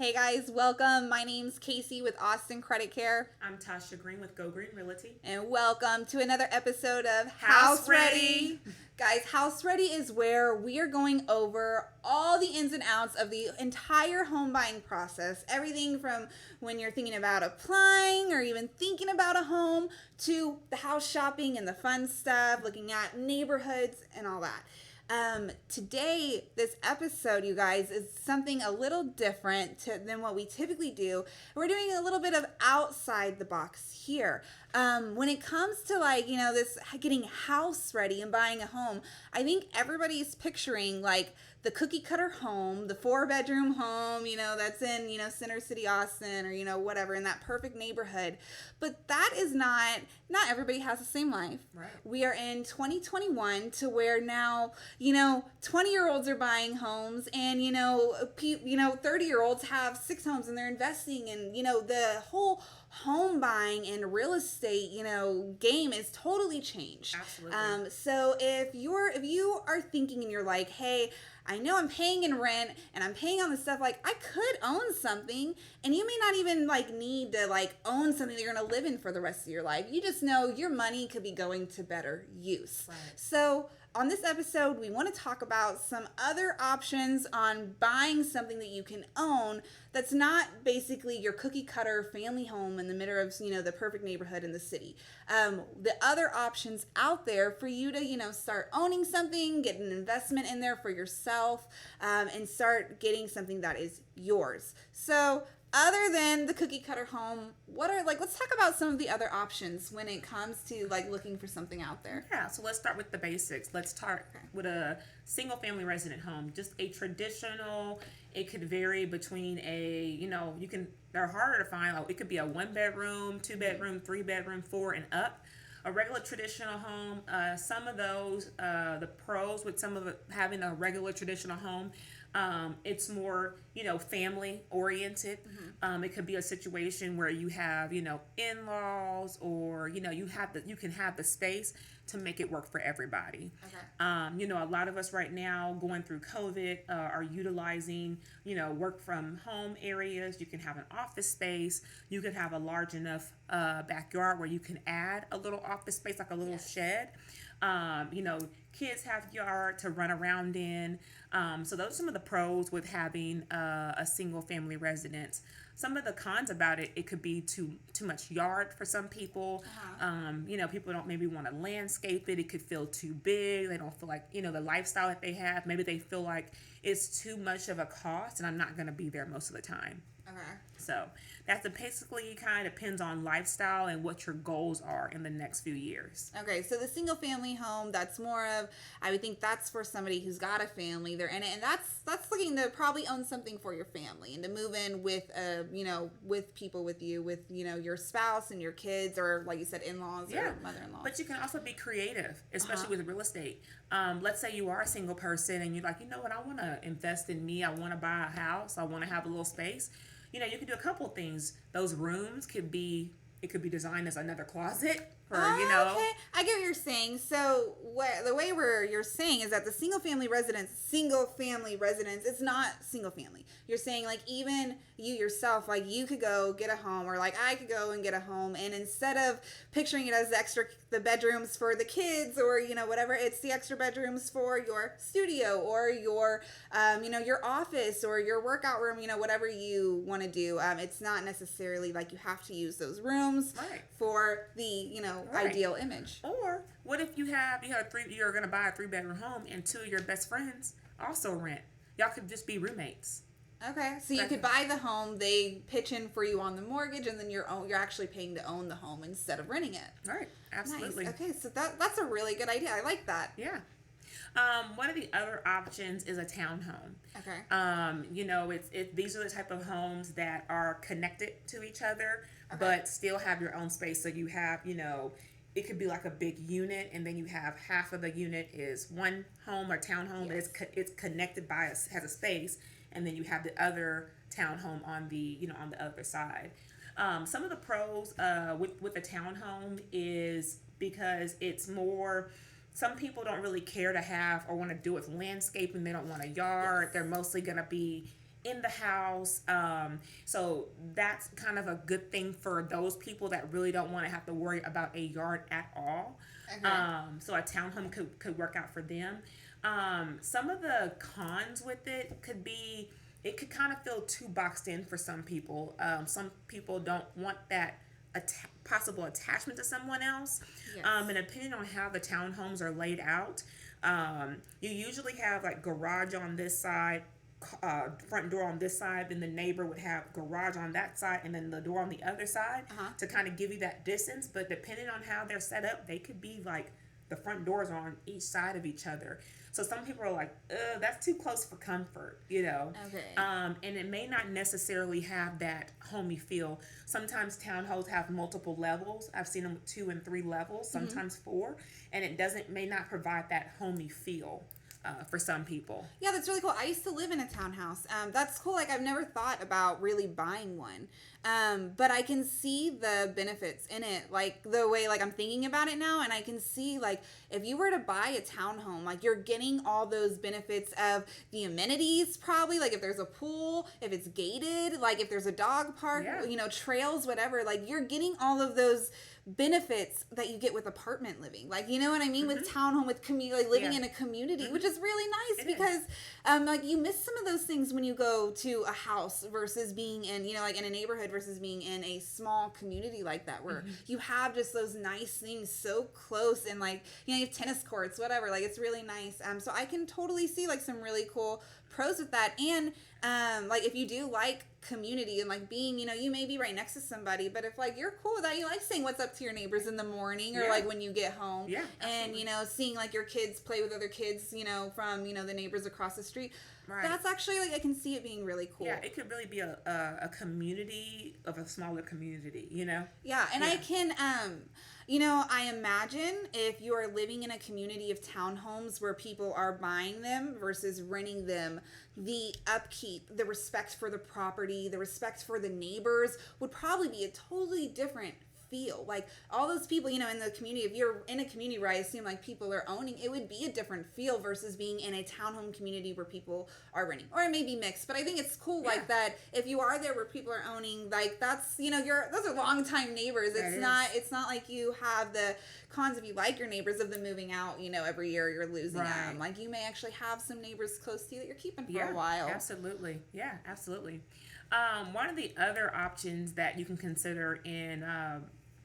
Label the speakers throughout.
Speaker 1: Hey guys, welcome. My name's Casey with Austin Credit Care.
Speaker 2: I'm Tasha Green with Go Green Realty.
Speaker 1: And welcome to another episode of
Speaker 2: House Ready.
Speaker 1: Guys, House Ready is where we are going over all the ins and outs of the entire home buying process. Everything from when you're thinking about applying or even thinking about a home to the house shopping and the fun stuff, looking at neighborhoods and all that. Today, this episode, you guys, is something a little different than what we typically do. We're doing a little bit of outside the box here. When it comes to this getting house ready and buying a home, I think everybody's picturing the cookie cutter home, the 4-bedroom home, that's in, Center City, Austin, or, whatever, in that perfect neighborhood. But that is not everybody has the same life.
Speaker 2: Right.
Speaker 1: We are in 2021 to where now, 20-year-olds are buying homes and, 30-year-olds have 6 homes and they're investing in, the whole home buying and real estate, game is totally changed.
Speaker 2: Absolutely.
Speaker 1: So if you are thinking and you're like, hey, I know I'm paying in rent and I'm paying on the stuff, I could own something, and you may not even need to own something that you're going to live in for the rest of your life. You just know your money could be going to better use.
Speaker 2: Right.
Speaker 1: So on this episode, we want to talk about some other options on buying something that you can own that's not basically your cookie cutter family home in the middle of, the perfect neighborhood in the city. The other options out there for you to, start owning something, get an investment in there for yourself, and start getting something that is yours. So other than the cookie cutter home, let's talk about some of the other options when it comes to looking for something out there.
Speaker 2: Yeah, so let's start with the basics. Let's start with a single family resident home. Just a traditional, it could vary between they're harder to find. It could be a 1-bedroom, 2-bedroom, 3-bedroom, 4 and up. A regular traditional home, some of those, the pros with some of it having a regular traditional home, it's more, family oriented.
Speaker 1: Mm-hmm.
Speaker 2: It could be a situation where you have, in-laws, or, you can have the space to make it work for everybody.
Speaker 1: Okay.
Speaker 2: A lot of us right now going through COVID are utilizing, work from home areas. You can have an office space. You can have a large enough backyard where you can add a little office space, like a little shed. Kids have yard to run around in. So those are some of the pros with having a single family residence. Some of the cons about it could be too much yard for some people.
Speaker 1: Uh-huh.
Speaker 2: People don't maybe want to landscape it. It could feel too big. They don't feel like, the lifestyle that they have. Maybe they feel like it's too much of a cost and I'm not going to be there most of the time.
Speaker 1: Okay.
Speaker 2: So that's basically kind of depends on lifestyle and what your goals are in the next few years.
Speaker 1: Okay, so the single family home, that's more of, I would think that's for somebody who's got a family, they're in it, and that's looking to probably own something for your family and to move in with with people with you, with your spouse and your kids, or like you said, in-laws or mother-in-law.
Speaker 2: But you can also be creative, especially with real estate. Let's say you are a single person and you're like, what, I want to invest in me. I want to buy a house. I want to have a little space. You can do a couple of things. Those rooms could be designed as another closet, or
Speaker 1: Okay, I get what you're saying. So the way you're saying is that the single family residence, it's not single family. You're saying even you yourself, you could go get a home, or I could go and get a home, and instead of picturing it as the bedrooms for the kids, or whatever, it's the extra bedrooms for your studio, or your your office, or your workout room, whatever you want to do. It's not necessarily you have to use those rooms for the ideal image.
Speaker 2: Or what if you're going to buy a 3-bedroom home and 2 of your best friends also rent? Y'all could just be roommates.
Speaker 1: Okay, so you could buy the home, they pitch in for you on the mortgage, and then you're actually paying to own the home instead of renting it.
Speaker 2: Right, absolutely.
Speaker 1: Nice. Okay, so that's a really good idea. I like that.
Speaker 2: Yeah. One of the other options is a townhome.
Speaker 1: Okay.
Speaker 2: These are the type of homes that are connected to each other, but still have your own space. So you have, it could be like a big unit, and then you have half of the unit is one home or townhome that it's connected has a space, and then you have the other townhome on the other side. Some of the pros with the townhome is because it's more. Some people don't really care to have or want to do with landscaping. They don't want a yard. They're mostly going to be in the house. So that's kind of a good thing for those people that really don't want to have to worry about a yard at all.
Speaker 1: Okay.
Speaker 2: So a townhome could work out for them. Some of the cons with it could be it could kind of feel too boxed in for some people. Some people don't want that possible attachment to someone else.
Speaker 1: Yes.
Speaker 2: And depending on how the townhomes are laid out, you usually have like garage on this side, front door on this side, then the neighbor would have garage on that side, and then the door on the other side to kind of give you that distance. But depending on how they're set up, they could be like the front doors are on each side of each other. So some people are like, that's too close for comfort, you know?
Speaker 1: Okay.
Speaker 2: And it may not necessarily have that homey feel. Sometimes townhomes have multiple levels. I've seen them with 2 and 3 levels, sometimes 4, and it may not provide that homey feel. For some people.
Speaker 1: Yeah, that's really cool. I used to live in a townhouse. That's cool. Like, I've never thought about really buying one. But I can see the benefits in it, like the way like I'm thinking about it now, and I can see like if you were to buy a townhome, like you're getting all those benefits of the amenities, probably like if there's a pool, if it's gated, like if there's a dog park, you know, trails, whatever, like you're getting all of those benefits that you get with apartment living, like, you know what I mean, with townhome, with community, like living in a community, which is really nice because like you miss some of those things when you go to a house versus being in, you know, like in a neighborhood versus being in a small community like that, where you have just those nice things so close, and like, you know, you have tennis courts, whatever, like it's really nice. So I can totally see like some really cool pros with that. And like if you do like community and like being, you know, you may be right next to somebody, but if like you're cool with that, you like saying what's up to your neighbors in the morning or like when you get home, and you know, seeing like your kids play with other kids, you know, from, you know, the neighbors across the street. That's actually like, I can see it being really cool.
Speaker 2: Yeah, it could really be a community of a smaller community, you know?
Speaker 1: Yeah, and I can, you know, I imagine if you are living in a community of townhomes where people are buying them versus renting them, the upkeep, the respect for the property, the respect for the neighbors would probably be a totally different feel. Like all those people, you know, in the community, if you're in a community where I assume like people are owning, it would be a different feel versus being in a townhome community where people are renting, or it may be mixed. But I think it's cool like that if you are there where people are owning, like that's, you know, those are longtime neighbors. It's not like you have the cons if you like your neighbors of them moving out, you know, every year you're losing them. Like you may actually have some neighbors close to you that you're keeping for a while.
Speaker 2: Absolutely. Yeah, absolutely. One of the other options that you can consider in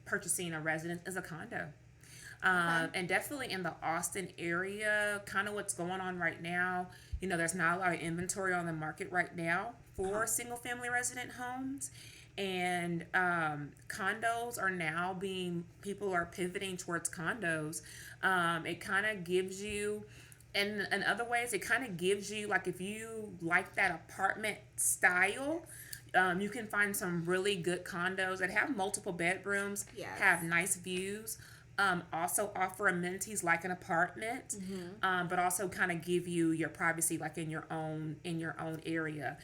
Speaker 2: purchasing a residence is a condo. And definitely in the Austin area, kind of what's going on right now, you know, there's not a lot of inventory on the market right now for single family resident homes. And condos are now people are pivoting towards condos. It kind of gives you, and in other ways, it kind of gives you, like if you like that apartment style, you can find some really good condos that have multiple bedrooms, have nice views, also offer amenities like an apartment, but also kind of give you your privacy like in your own area.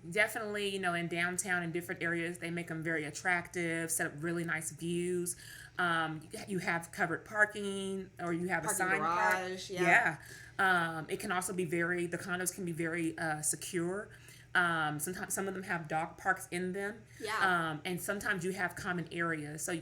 Speaker 2: Definitely, you know, in downtown and different areas, they make them very attractive, set up really nice views. You have covered parking, or you have
Speaker 1: parking
Speaker 2: a sign
Speaker 1: garage.
Speaker 2: It can also be the condos can be very secure. Sometimes some of them have dog parks in them. And sometimes you have common areas. So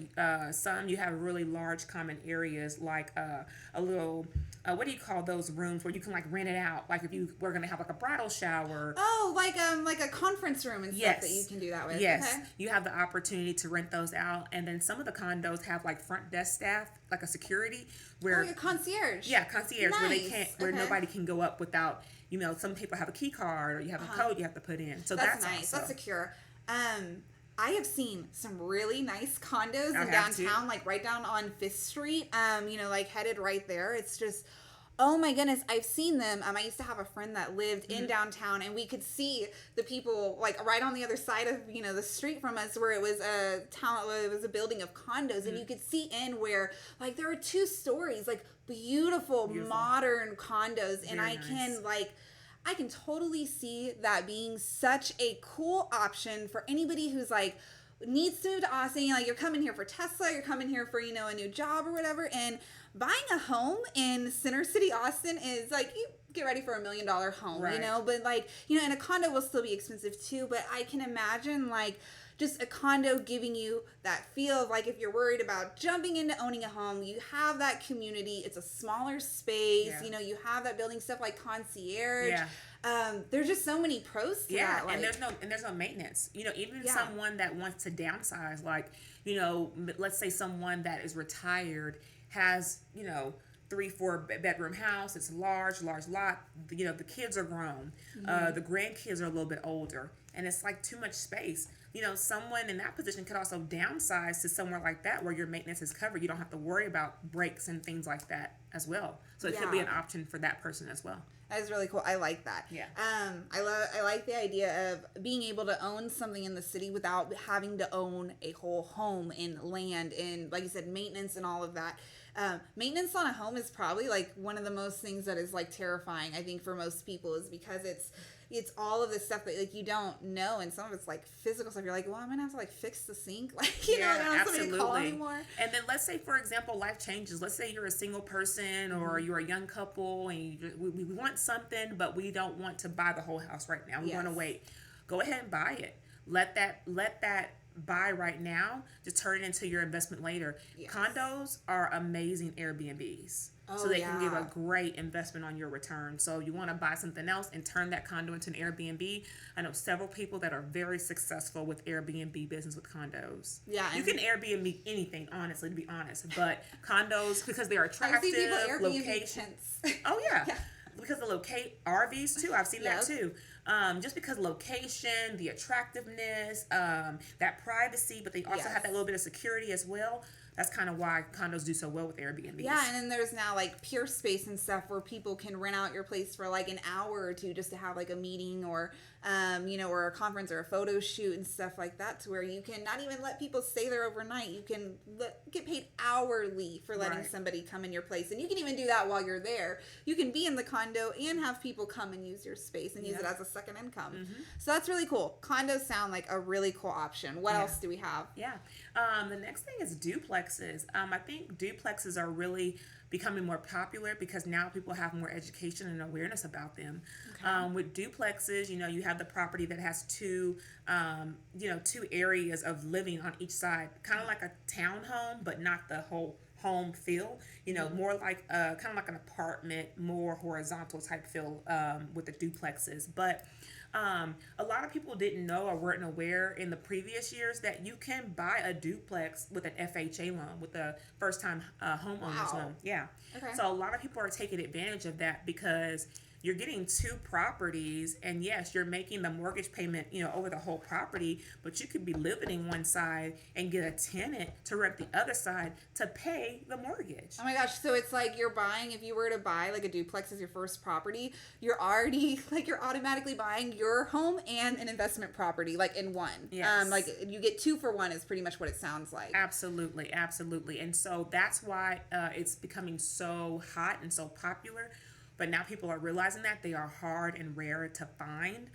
Speaker 2: some you have really large common areas, like a little what do you call those rooms where you can like rent it out? Like if you were gonna have like a bridal shower.
Speaker 1: Oh, like a conference room and stuff that you can do that with.
Speaker 2: Yes, you have the opportunity to rent those out, and then some of the condos have like front desk staff, like a security where
Speaker 1: like a concierge.
Speaker 2: Yeah, concierge
Speaker 1: nice.
Speaker 2: Where they can't, where nobody can go up without. You know, some people have a key card, or you have a code you have to put in. So that's
Speaker 1: nice.
Speaker 2: Also.
Speaker 1: That's secure. I have seen some really nice condos in downtown, like right down on 5th Street. You know, like headed right there. It's just, oh my goodness, I've seen them. I used to have a friend that lived in downtown, and we could see the people like right on the other side of, you know, the street from us, where it was a building of condos, and you could see in where like there were 2 stories, like beautiful. Modern condos, and I can totally see that being such a cool option for anybody who's like needs to move to Austin. Like you're coming here for Tesla, you're coming here for, you know, a new job or whatever, and buying a home in Center City Austin is like, you get ready for $1 million home,
Speaker 2: Right.
Speaker 1: you know, but like, you know, and a condo will still be expensive too, but I can imagine like just a condo giving you that feel of like if you're worried about jumping into owning a home, you have that community. It's a smaller space.
Speaker 2: Yeah.
Speaker 1: You know, you have that building stuff like concierge.
Speaker 2: Yeah.
Speaker 1: There's just so many pros to that. Like,
Speaker 2: and there's no maintenance. You know, even
Speaker 1: Yeah.
Speaker 2: someone that wants to downsize, like, you know, let's say someone that is retired has, you know, 3-4 bedroom house. It's large lot. You know, the kids are grown. The grandkids are a little bit older, and it's like too much space. You know, someone in that position could also downsize to somewhere like that where your maintenance is covered. You don't have to worry about breaks and things like that as well. So it could be an option for that person as well.
Speaker 1: That is really cool. I like that.
Speaker 2: Yeah.
Speaker 1: I like the idea of being able to own something in the city without having to own a whole home and land and, like you said, maintenance and all of that. Maintenance on a home is probably like one of the most things that is like terrifying, I think, for most people, is because it's all of this stuff that like you don't know, and some of it's like physical stuff. You're like, well, I'm gonna have to like fix the sink, like, you know, I don't have somebody to call anymore.
Speaker 2: And then let's say, for example, life changes. Let's say you're a single person or you're a young couple, and we want something, but we don't want to buy the whole house right now. We want to wait. Go ahead and buy it. Let that buy right now to turn it into your investment later.
Speaker 1: Yes.
Speaker 2: Condos are amazing Airbnbs. So they can give a great investment on your return. So you want to buy something else and turn that condo into an Airbnb. I know several people that are very successful with Airbnb business with condos.
Speaker 1: Yeah,
Speaker 2: you can Airbnb anything, honestly, to be honest. But condos, because they're attractive, location. Oh yeah. Because the RVs too. I've seen that too. Just because location, the attractiveness, that privacy, but they also have that little bit of security as well. That's kind of why condos do so well with Airbnbs.
Speaker 1: Yeah, and then there's now like Pure Space and stuff where people can rent out your place for like an hour or two just to have like a meeting or, you know, or a conference or a photo shoot and stuff like that, to where you can not even let people stay there overnight. You can get paid hourly for letting somebody come in your place. And you can even do that while you're there. You can be in the condo and have people come and use your space and use it as a second income. So that's really cool. Condos sound like a really cool option. What else do we have?
Speaker 2: Yeah. The next thing is duplexes. I think duplexes are really becoming more popular because now people have more education and awareness about them. With duplexes, you know, you have the property that has two areas of living on each side, kind of like a townhome, but not the whole home feel, you know, more like kind of like an apartment, more horizontal type feel with the duplexes. But a lot of people didn't know or weren't aware in the previous years that you can buy a duplex with an FHA loan, with a first time homeowner's loan. Yeah.
Speaker 1: Okay.
Speaker 2: So a lot of people are taking advantage of that because you're getting two properties, and yes, you're making the mortgage payment, you know, over the whole property, but you could be living in one side and get a tenant to rent the other side to pay the mortgage.
Speaker 1: Oh my gosh, so it's like you're buying, if you were to buy like a duplex as your first property, you're already like, you're automatically buying your home and an investment property like in one.
Speaker 2: Yes.
Speaker 1: Like you get 2 for 1 is pretty much what it sounds like.
Speaker 2: Absolutely. And so that's why it's becoming so hot and so popular. But now people are realizing that they are hard and rare to find.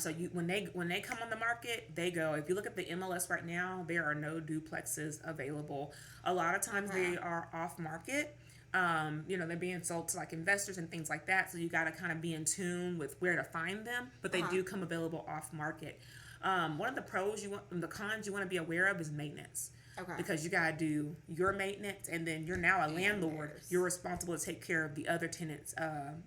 Speaker 2: So when they come on the market, they go. If you look at the MLS right now, there are no duplexes available. A lot of times they are off market. You know, they're being sold to like investors and things like that. So you got to kind of be in tune with where to find them. But they do come available off market. One of the the cons you want to be aware of is maintenance.
Speaker 1: Okay.
Speaker 2: Because you gotta do your maintenance, and then you're now a landlord. You're responsible to take care of the other tenants'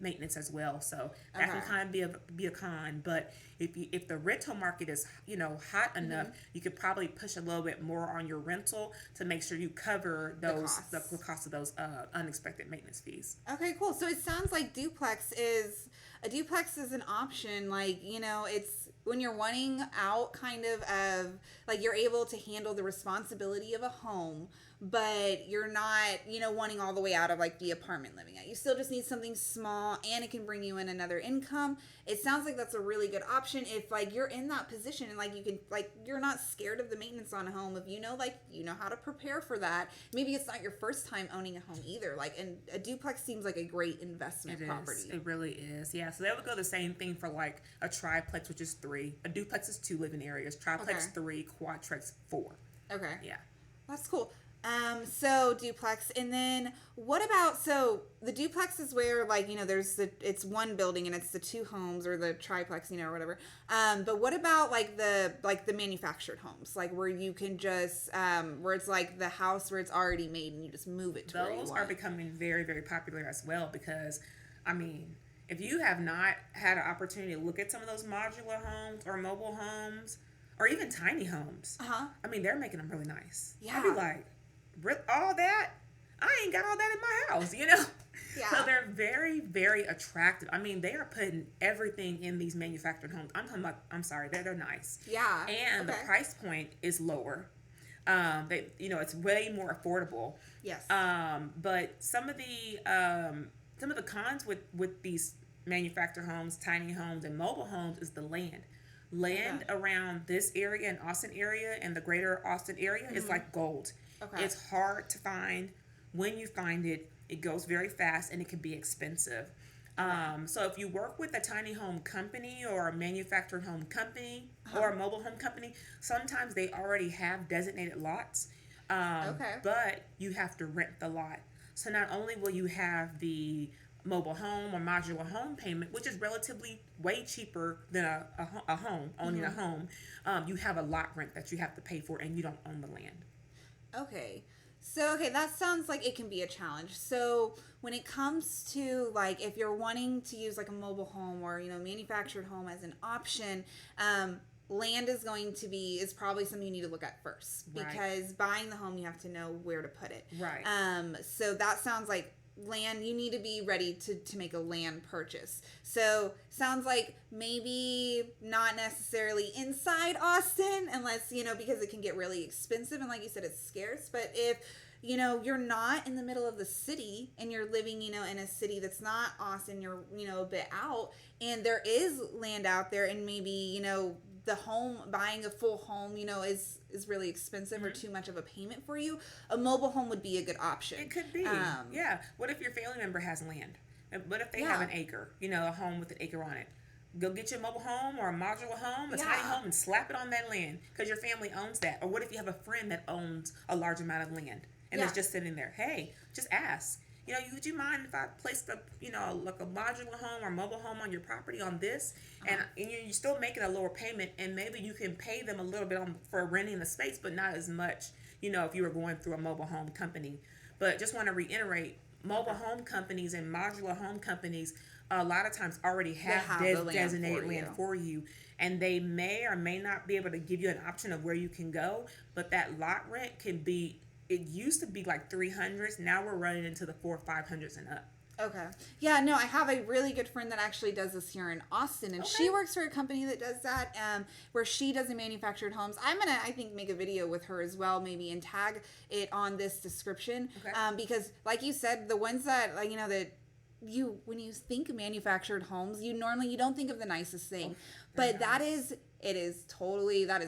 Speaker 2: maintenance as well. So that can kind of be a con. But if the rental market is, you know, hot enough, you could probably push a little bit more on your rental to make sure you cover the cost of those unexpected maintenance fees.
Speaker 1: Okay, cool. So it sounds like a duplex is an option. Like, you know, it's when you're wanting out kind of like you're able to handle the responsibility of a home, but you're not, you know, wanting all the way out of like the apartment living at. You still just need something small, and it can bring you in another income. It sounds like that's a really good option if like you're in that position and like you can, like, you're not scared of the maintenance on a home. If you know, like, you know how to prepare for that. Maybe it's not your first time owning a home either. Like, and a duplex seems like a great investment property.
Speaker 2: It really is. Yeah. So they would go the same thing for like a triplex, which is 3. A duplex is 2 living areas. Triplex 3. Quadplex 4.
Speaker 1: Okay.
Speaker 2: Yeah.
Speaker 1: That's cool. So duplex, and then what about, so the duplex is where, like, it's one building and it's the two homes, or the triplex, or whatever. But what about like the manufactured homes, like where you can just where it's like the house where it's already made and you just move it to where you
Speaker 2: Those
Speaker 1: want.
Speaker 2: are becoming very, very popular as well because, I mean, if you have not had an opportunity to look at some of those modular homes or mobile homes or even tiny homes, I mean, they're making them really nice.
Speaker 1: Yeah.
Speaker 2: I'd be like, all that? I ain't got all that in my house.
Speaker 1: Yeah.
Speaker 2: So they're very, very attractive. I mean, they are putting everything in these manufactured homes. I'm sorry, they're nice.
Speaker 1: Yeah.
Speaker 2: And the
Speaker 1: Okay.
Speaker 2: price point is lower. It's way more affordable.
Speaker 1: Yes.
Speaker 2: But some of the cons with these manufactured homes, tiny homes, and mobile homes is the land. Land
Speaker 1: Okay.
Speaker 2: around this area and Austin area and the greater Austin area is like gold.
Speaker 1: Okay.
Speaker 2: It's hard to find. When you find it, it goes very fast and it can be expensive. So if you work with a tiny home company or a manufactured home company or a mobile home company, sometimes they already have designated lots.
Speaker 1: Okay.
Speaker 2: But you have to rent the lot. So not only will you have the mobile home or modular home payment, which is relatively way cheaper than a home, owning a home, you have a lot rent that you have to pay for and you don't own the land.
Speaker 1: Okay. So, okay, that sounds like it can be a challenge. So, when it comes to, like, if you're wanting to use like a mobile home or, manufactured home as an option, land is probably something you need to look at first,
Speaker 2: Right.
Speaker 1: because buying the home, you have to know where to put it.
Speaker 2: Right.
Speaker 1: So that sounds like land, you need to be ready to make a land purchase. So sounds like maybe not necessarily inside Austin, unless because it can get really expensive, and like you said, it's scarce. But if you're not in the middle of the city and you're living in a city that's not Austin, you're a bit out, and there is land out there, and maybe the home, buying a full home, is really expensive or too much of a payment for you, a mobile home would be a good option.
Speaker 2: It could be. Yeah. What if your family member has land? What if they have an acre, a home with an acre on it? Go get you a mobile home or a modular home, a tiny home, and slap it on that land because your family owns that. Or what if you have a friend that owns a large amount of land and it's just sitting there? Hey, just ask. Would you mind if I placed like a modular home or mobile home on your property on this? And you're still making a lower payment, and maybe you can pay them a little bit for renting the space, but not as much, if you were going through a mobile home company. But just want to reiterate, mobile home companies and modular home companies a lot of times already have designated land for you. And they may or may not be able to give you an option of where you can go, but that lot rent can be, it used to be like 300s. Now we're running into the 400s, 500s and up.
Speaker 1: Okay. Yeah, no, I have a really good friend that actually does this here in Austin, and she works for a company that does that, where she does the manufactured homes. I'm going to, I think, make a video with her as well, maybe, and tag it on this description.
Speaker 2: Okay.
Speaker 1: Because, like you said, the ones that, that when you think manufactured homes, you don't think of the nicest thing. But that is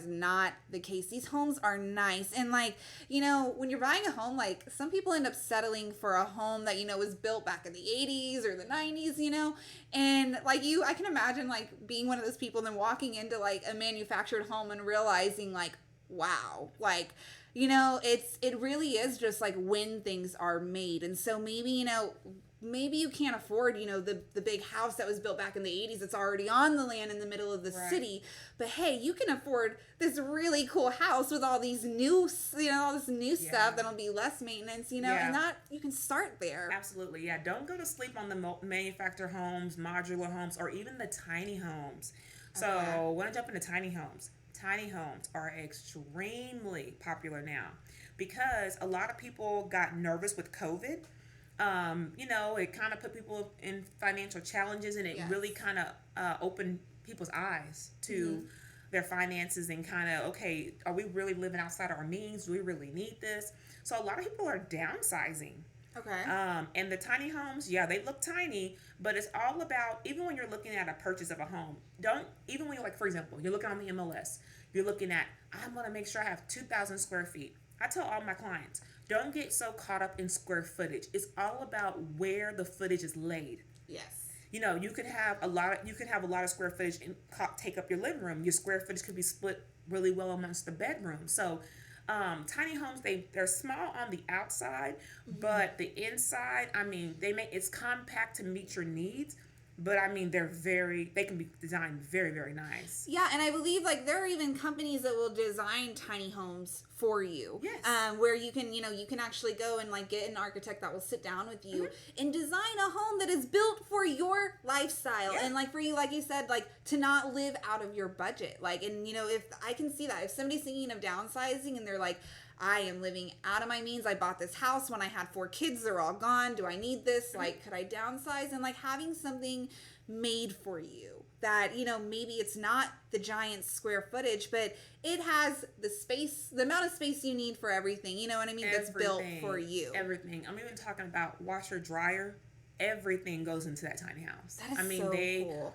Speaker 1: not the case. These homes are nice. And when you're buying a home, some people end up settling for a home that, was built back in the 80s or the 90s, and I can imagine being one of those people and then walking into a manufactured home and realizing wow, it really is just when things are made. And so maybe you can't afford, the big house that was built back in the 80s that's already on the land in the middle of the city. But hey, you can afford this really cool house with all these new, all this new stuff that'll be less maintenance, and that you can start there.
Speaker 2: Absolutely. Yeah. Don't go to sleep on the manufactured homes, modular homes, or even the tiny homes. So when I jump into tiny homes are extremely popular now because a lot of people got nervous with COVID. It kind of put people in financial challenges, and it really kind of opened people's eyes to their finances and kind of, okay, are we really living outside our means? Do we really need this? So a lot of people are downsizing.
Speaker 1: Okay.
Speaker 2: And the tiny homes, they look tiny, but it's all about, even when you're looking at a purchase of a home, even when you're for example, you're looking on the MLS, you're looking at, I want to make sure I have 2,000 square feet. I tell all my clients, don't get so caught up in square footage. It's all about where the footage is laid.
Speaker 1: Yes.
Speaker 2: You could have a lot of square footage and take up your living room. Your square footage could be split really well amongst the bedroom. So tiny homes, they're small on the outside, but the inside, I mean, it's compact to meet your needs, but I mean, they can be designed very, very nice.
Speaker 1: Yeah, and I believe like there are even companies that will design tiny homes for you.
Speaker 2: Yes.
Speaker 1: Where you can, you can actually go and like get an architect that will sit down with you and design a home that is built for your lifestyle and like for you, like you said, like to not live out of your budget. Like, and if I can see that if somebody's thinking of downsizing and they're like, I am living out of my means. I bought this house when I had 4 kids. They're all gone. Do I need this? Like, could I downsize? And like having something made for you that, maybe it's not the giant square footage, but it has the space, the amount of space you need for everything. You know what I mean? That's built for you.
Speaker 2: Everything. I'm even talking about washer, dryer. Everything goes into that tiny house.
Speaker 1: That is so cool.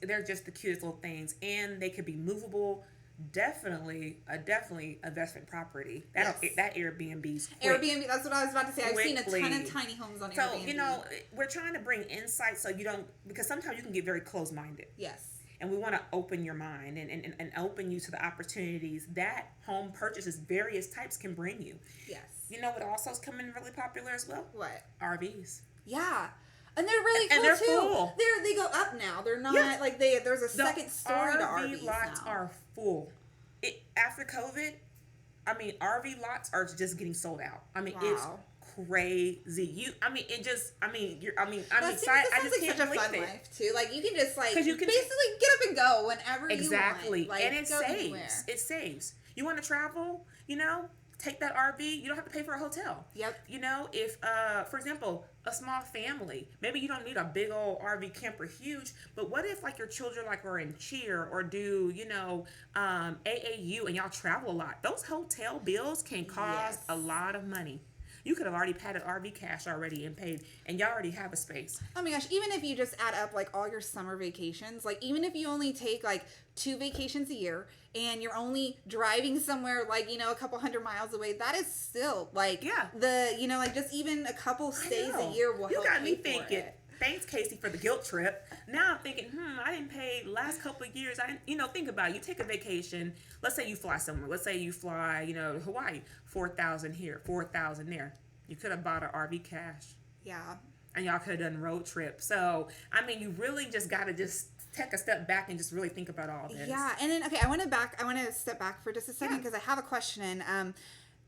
Speaker 2: They're just the cutest little things, and they could be movable. Definitely investment property. That Airbnb's quick.
Speaker 1: Airbnb. That's what I was about to say. I've seen a ton of tiny homes on Airbnb.
Speaker 2: So we're trying to bring insight so you don't, because sometimes you can get very closed-minded.
Speaker 1: Yes.
Speaker 2: And we want to open your mind and open you to the opportunities that home purchases, various types, can bring you.
Speaker 1: Yes.
Speaker 2: You know what also is coming really popular as well?
Speaker 1: What?
Speaker 2: RVs.
Speaker 1: Yeah. And they're really cool,
Speaker 2: and they're
Speaker 1: too.
Speaker 2: Full.
Speaker 1: They go up now. They're not like there's a second story to RVs
Speaker 2: lots
Speaker 1: now.
Speaker 2: are full. After COVID, I mean, RV lots are just getting sold out. I mean, it's crazy. I just can't
Speaker 1: such a
Speaker 2: believe
Speaker 1: fun
Speaker 2: it.
Speaker 1: life too. Like you can just
Speaker 2: you can
Speaker 1: basically get up and go whenever
Speaker 2: exactly.
Speaker 1: you want.
Speaker 2: And it saves.
Speaker 1: Anywhere.
Speaker 2: It saves. You want to travel, take that RV. You don't have to pay for a hotel.
Speaker 1: Yep.
Speaker 2: If for example, a small family, maybe you don't need a big old RV camper, huge. But what if like your children are in cheer or do AAU and y'all travel a lot? Those hotel bills can cost a lot of money. You could have already padded RV cash already and paid, and y'all already have a space.
Speaker 1: Oh my gosh, even if you just add up like all your summer vacations, like even if you only take like 2 vacations a year and you're only driving somewhere like, a couple 100 miles away, that is still like just even a couple stays a year will help
Speaker 2: you got me
Speaker 1: pay
Speaker 2: thinking.
Speaker 1: for it.
Speaker 2: Thanks, Casey, for the guilt trip. Now I'm thinking, I didn't pay last couple of years. Think about it. You take a vacation. Let's say you fly somewhere. Let's say you fly, Hawaii. 4,000 here, 4,000 there. You could have bought an RV cash.
Speaker 1: Yeah.
Speaker 2: And y'all could have done road trip. So, you really just got to just take a step back and just really think about all this.
Speaker 1: Yeah. And then, okay, I want to step back for just a second because I have a question.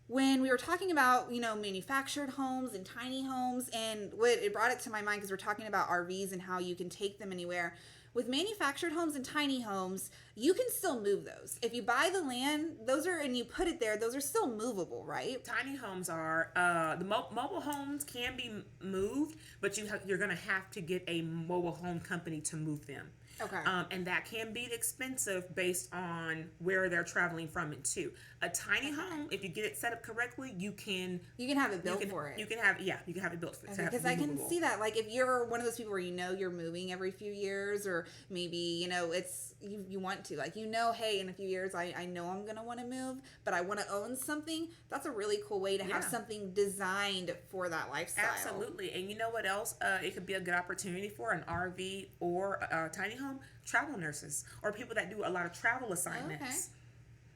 Speaker 1: When we were talking about, manufactured homes and tiny homes, and what it brought it to my mind because we're talking about RVs and how you can take them anywhere. With manufactured homes and tiny homes, you can still move those. If you buy the land, and you put it there, those are still movable, right?
Speaker 2: Tiny homes are. The mobile homes can be moved, but you're going to have to get a mobile home company to move them.
Speaker 1: Okay.
Speaker 2: And that can be expensive based on where they're traveling from and to. A tiny home, if you get it set up correctly, you can
Speaker 1: have it built for it.
Speaker 2: You can have it built for it.
Speaker 1: Because I can see that, like if you're one of those people where you're moving every few years, or maybe it's you want to, like hey, in a few years I know I'm gonna want to move, but I want to own something. That's a really cool way to have something designed for that lifestyle.
Speaker 2: Absolutely. And you know what else? It could be a good opportunity for an RV or a tiny home. Travel nurses or people that do a lot of travel assignments.
Speaker 1: Okay.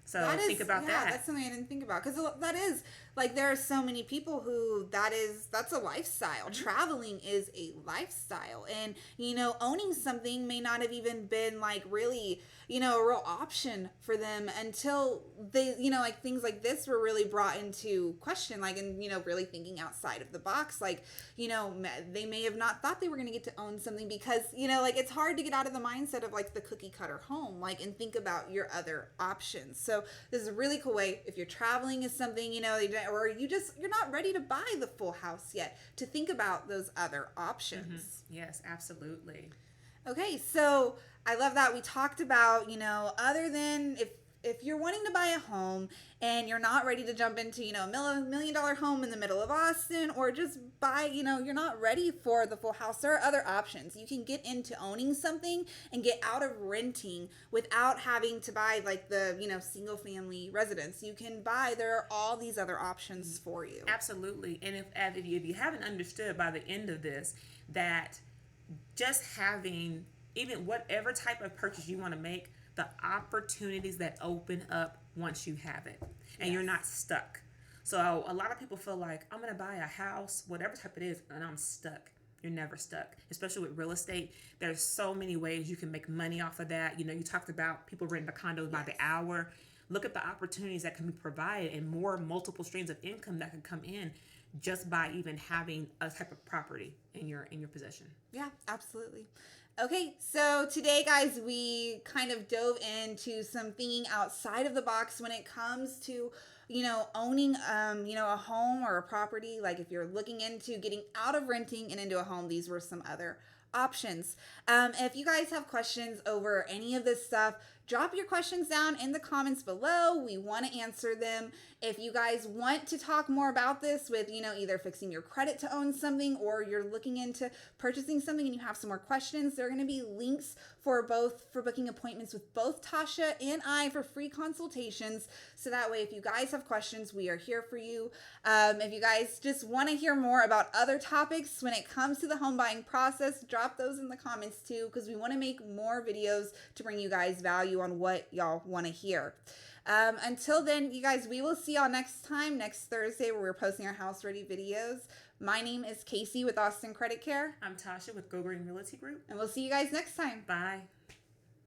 Speaker 2: So think about that.
Speaker 1: That's something I didn't think about because that is like there are so many people who that's a lifestyle. Mm-hmm. Traveling is a lifestyle, and owning something may not have even been like really a real option for them until they like things like this were really brought into question, like and really thinking outside of the box, like they may have not thought they were going to get to own something because like it's hard to get out of the mindset of like the cookie cutter home, like and think about your other options. So this is a really cool way if you're traveling is something or you're not ready to buy the full house yet, to think about those other options.
Speaker 2: Mm-hmm. Yes, absolutely.
Speaker 1: Okay, so I love that we talked about other than if you're wanting to buy a home and you're not ready to jump into a $1 million home in the middle of Austin, or just buy you're not ready for the full house, there are other options. You can get into owning something and get out of renting without having to buy like the single family residence. You can buy, there are all these other options for you.
Speaker 2: Absolutely. And if you haven't understood by the end of this that just having even whatever type of purchase you want to make, the opportunities that open up once you have it and you're not stuck. So a lot of people feel like I'm going to buy a house, whatever type it is, and I'm stuck. You're never stuck, especially with real estate. There's so many ways you can make money off of that. You know, you talked about people renting the condos by the hour. Look at the opportunities that can be provided and more multiple streams of income that can come in just by even having a type of property in your possession.
Speaker 1: Yeah, absolutely. Okay, so today, guys, we kind of dove into some thinking outside of the box when it comes to, owning, a home or a property. Like if you're looking into getting out of renting and into a home, these were some other options. If you guys have questions over any of this stuff, drop your questions down in the comments below. We want to answer them. If you guys want to talk more about this with, either fixing your credit to own something or you're looking into purchasing something and you have some more questions, there are going to be links for booking appointments with both Tasha and I for free consultations. So that way, if you guys have questions, we are here for you. If you guys just want to hear more about other topics when it comes to the home buying process, drop those in the comments too, because we want to make more videos to bring you guys value on what y'all want to hear. Until then, you guys, we will see y'all next Thursday, where we're posting our house ready videos. My name is Casey with Austin Credit Care.
Speaker 2: I'm Tasha with Go Green Realty Group.
Speaker 1: And we'll see you guys next time.
Speaker 2: Bye.